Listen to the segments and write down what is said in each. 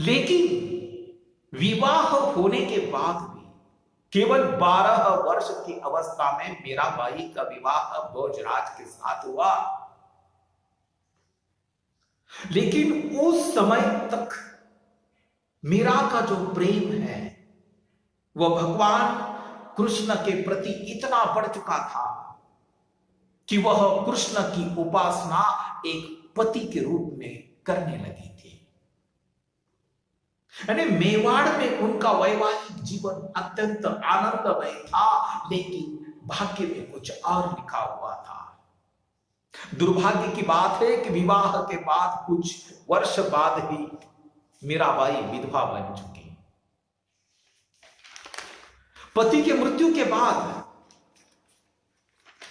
लेकिन विवाह होने के बाद भी केवल 12 वर्ष की अवस्था में मीराबाई का विवाह भोजराज के साथ हुआ। लेकिन उस समय तक मीरा का जो प्रेम है वह भगवान कृष्ण के प्रति इतना बढ़ चुका था कि वह कृष्ण की उपासना एक पति के रूप में करने लगी थी। यानी मेवाड़ में उनका वैवाहिक जीवन अत्यंत आनंदमय था, लेकिन भाग्य में कुछ और लिखा हुआ था। दुर्भाग्य की बात है कि विवाह के बाद कुछ वर्ष बाद ही मीराबाई विधवा बन चुकी। पति के मृत्यु के बाद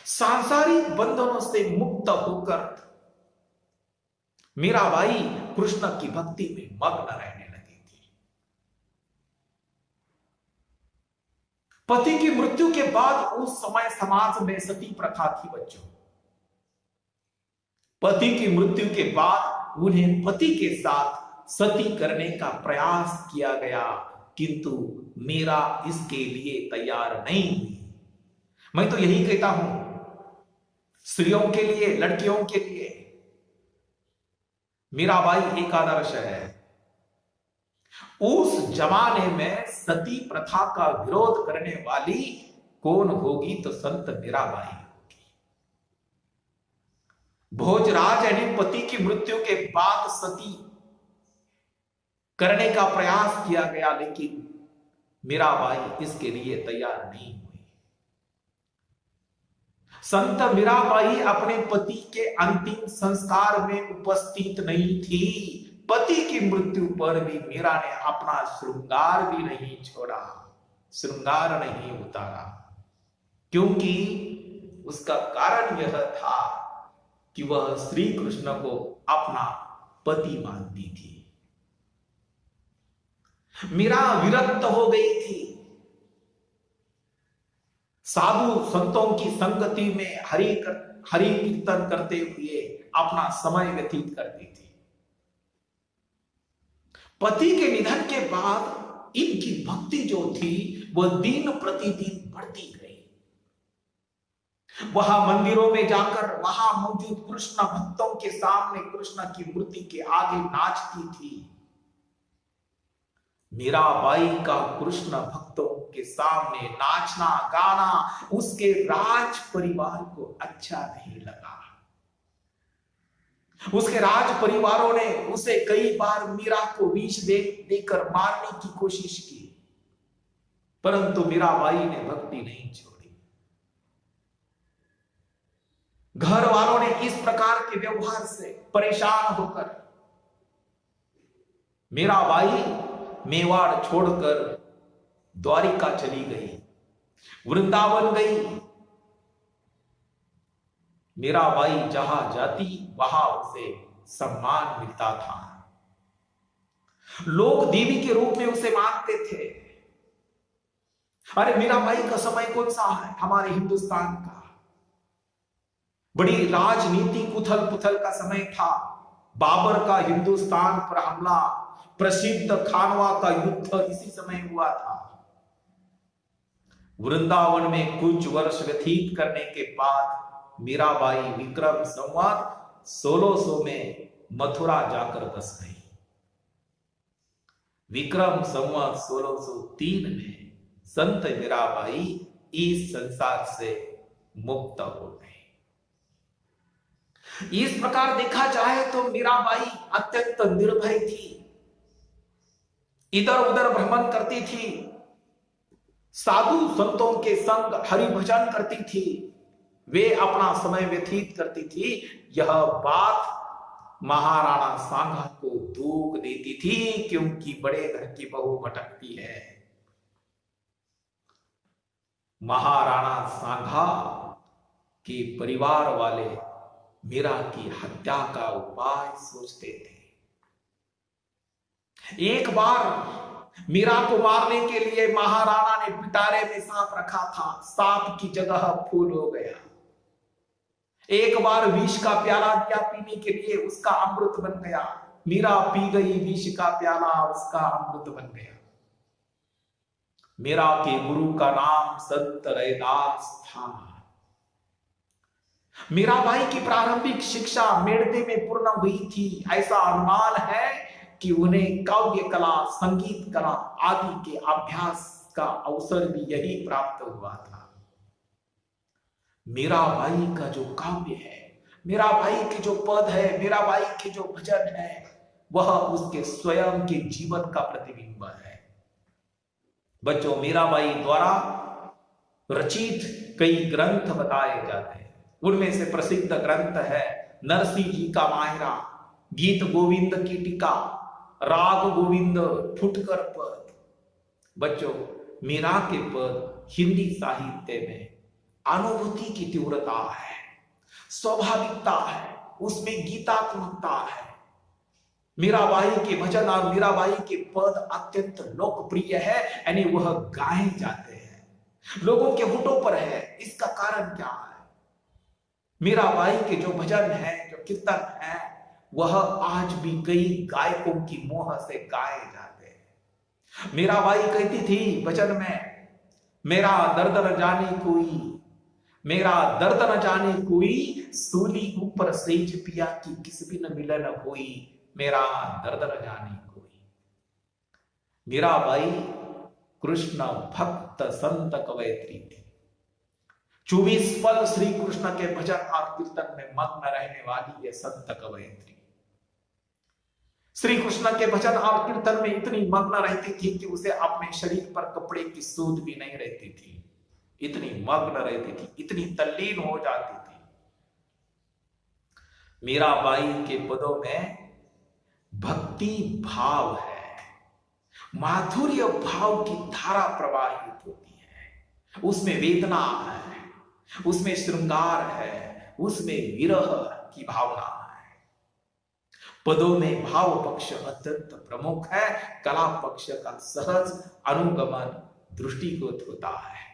सांसारिक बंधनों से मुक्त होकर मीराबाई कृष्ण की भक्ति में मग्न रहने लगी थी। पति की मृत्यु के बाद उस समय समाज में सती प्रथा थी बच्चों। पति की मृत्यु के बाद उन्हें पति के साथ सती करने का प्रयास किया गया, किंतु मीरा इसके लिए तैयार नहीं हुई। मैं तो यही कहता हूं, स्त्रियों के लिए, लड़कियों के लिए मीराबाई एक आदर्श है। उस जमाने में सती प्रथा का विरोध करने वाली कौन होगी तो संत मीराबाई होगी। भोजराज यानी पति की मृत्यु के बाद सती करने का प्रयास किया गया, लेकिन मीराबाई इसके लिए तैयार नहीं हुई। संत मीराबाई अपने पति के अंतिम संस्कार में उपस्थित नहीं थी। पति की मृत्यु पर भी मीरा ने अपना श्रृंगार भी नहीं छोड़ा, श्रृंगार नहीं उतारा, क्योंकि उसका कारण यह था कि वह श्री कृष्ण को अपना पति मानती थी। मीरा विरक्त हो गई थी। साधु संतों की संगति में हरि कीर्तन करते हुए अपना समय व्यतीत करती थी। पति के निधन के बाद इनकी भक्ति जो थी वह दिन प्रतिदिन बढ़ती गई। वहां मंदिरों में जाकर वहां मौजूद कृष्ण भक्तों के सामने कृष्ण की मूर्ति के आगे नाचती थी। मीराबाई का कृष्ण भक्तों के सामने नाचना गाना उसके राज परिवार को अच्छा नहीं लगा। उसके राज परिवारों ने उसे कई बार मीरा को विष देकर मारने की कोशिश की, परंतु मीराबाई ने भक्ति नहीं छोड़ी। घर वालों ने इस प्रकार के व्यवहार से परेशान होकर मीराबाई मेवाड़ छोड़कर द्वारिका चली गई, वृंदावन गई। मीराबाई जहां जाती वहां उसे सम्मान मिलता था। लोग देवी के रूप में उसे मानते थे। अरे मीराबाई का समय कौन सा है हमारे हिंदुस्तान का? बड़ी राजनीतिक उथल पुथल का समय था। बाबर का हिंदुस्तान पर हमला, प्रसिद्ध खानवा का युद्ध इसी समय हुआ था। वृंदावन में कुछ वर्ष व्यतीत करने के बाद मीराबाई विक्रम संवत 1600 में मथुरा जाकर बस गई। विक्रम संवत 1603 में संत मीराबाई इस संसार से मुक्त हो गई। इस प्रकार देखा जाए तो मीराबाई अत्यंत निर्भय थी। इधर उधर भ्रमण करती थी, साधु संतों के संग हरि भजन करती थी, वे अपना समय व्यतीत करती थी। यह बात महाराणा सांगा को दुख देती थी, क्योंकि बड़े घर की बहू भटकती है। महाराणा सांगा के परिवार वाले मीरा की हत्या का उपाय सोचते थे। एक बार मीरा को मारने के लिए महाराणा ने पिटारे में सांप रखा था, सांप की जगह फूल हो गया। एक बार विष का प्याला दिया पीने के लिए, उसका अमृत बन गया। मीरा पी गई विष का प्याला, उसका अमृत बन गया। मीरा के गुरु का नाम संत रैदास था। मीराबाई की प्रारंभिक शिक्षा मेड़ते में पूर्ण हुई थी। ऐसा अनुमान है कि उन्हें काव्य कला, संगीत कला आदि के अभ्यास का अवसर भी यही प्राप्त हुआ था। मीराबाई का जो काव्य है, मीराबाई के जो पद है, मीराबाई के जो भजन है, वह उसके स्वयं के जीवन का प्रतिबिंब है। बच्चों, मीराबाई द्वारा रचित कई ग्रंथ बताए जाते हैं। उनमें से प्रसिद्ध ग्रंथ है नरसिंह जी का मायरा, गीत गोविंद की टीका, राग गोविंद, फुटकर पद। बच्चों, मीरा के पद हिंदी साहित्य में अनुभूति की तीव्रता है, स्वाभाविकता है, उसमें गीतात्मकता है। मीराबाई के भजन और मीराबाई के पद अत्यंत लोकप्रिय है, यानी वह गाए जाते हैं, लोगों के होठों पर है। इसका कारण क्या है? मीराबाई के जो भजन है, जो कीर्तन है, वह आज भी कई गायकों की मोह से गाए जाते हैं। मीराबाई कहती थी भजन में, मेरा दर्द न जाने कोई, मेरा दर्द न जाने कोई, सूली ऊपर सेज पिया की किस भी न मिलन होई, मेरा दर्द न जाने कोई। मीराबाई कृष्ण भक्त संत कवयित्री थी। 24 पल श्री कृष्ण के भजन और कीर्तन में मग्न रहने वाली ये संत कवयित्री श्री कृष्ण के भजन और कीर्तन में इतनी मग्न रहती थी कि उसे अपने शरीर पर कपड़े की सूद भी नहीं रहती थी। इतनी मग्न रहती थी, इतनी तल्लीन हो जाती थी। मीराबाई के पदों में भक्ति भाव है, माधुर्य भाव की धारा प्रवाहित होती है। उसमें वेदना है, उसमें श्रृंगार है, उसमें विरह की भावना है। पदों में भाव पक्ष अत्यंत प्रमुख है, कला पक्ष का सहज अनुगमन दृष्टिगत होता है।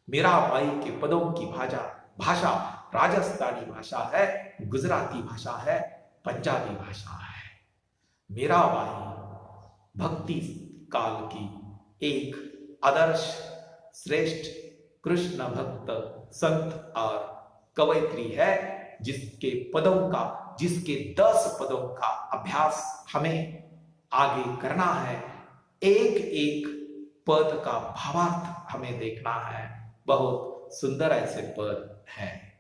मीराबाई के पदों की भाषा राजस्थानी भाषा है, गुजराती भाषा है, पंजाबी भाषा है। मीराबाई भक्ति काल की एक आदर्श श्रेष्ठ कृष्ण भक्त संत और कवयित्री है, जिसके 10 पदों का अभ्यास हमें आगे करना है। एक एक पद का भावार्थ हमें देखना है। बहुत सुंदर ऐसे पद हैं।